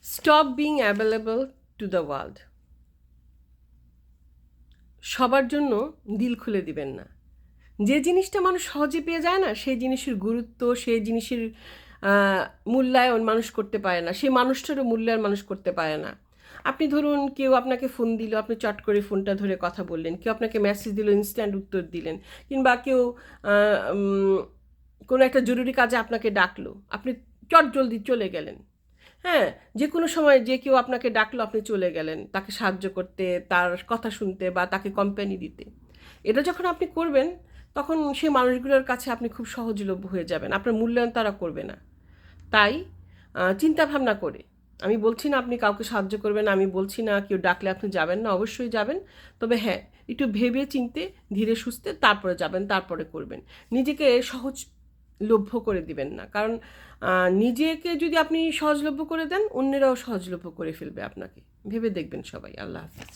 Stop being available to the world. সবার জন্য দিল খুলে দিবেন না। যে জিনিসটা মানুষ সহজে পেয়ে যায় না, সেই জিনিসের গুরুত্ব, সেই জিনিসের মূল্যায়ন মানুষ করতে পারে না, সেই মানুষটারও মূল্যায়ন মানুষ করতে পারে না। আপনি ধরুন কেউ আপনাকে ফোন দিল, আপনি চট করে ফোনটা ধরে কথা বললেন, কেউ আপনাকে মেসেজ দিল, ইনস্ট্যান্ট উত্তর দিলেন, কিংবা কেউ কোনো একটা জরুরি কাজে আপনাকে ডাকলো, আপনি চট জলদি চলে গেলেন। হ্যাঁ, যে কোনো সময় যে কেউ আপনাকে ডাকলো, আপনি চলে গেলেন তাকে সাহায্য করতে, তার কথা শুনতে বা তাকে কোম্পানি দিতে। এটা যখন আপনি করবেন, তখন সেই মানুষগুলোর কাছে আপনি খুব সহজলভ্য হয়ে যাবেন, আপনার মূল্যায়ন তারা করবে না। তাই চিন্তা ভাবনা করে, আমি বলছি না আপনি কাউকে সাহায্য করবেন, আমি বলছি না কেউ ডাকলে আপনি যাবেন না, অবশ্যই যাবেন। তবে হ্যাঁ, একটু ভেবে চিনতে, ধীরে সুস্থে তারপরে যাবেন, তারপরে করবেন। নিজেকে সহজলভ্য করে দিবেন না, কারণ নিজেকে যদি আপনি সহজলভ্য করে দেন, অন্যেরাও সহজলভ্য করে ফেলবে আপনাকে। ভেবে দেখবেন সবাই। আল্লাহ হাফিজ।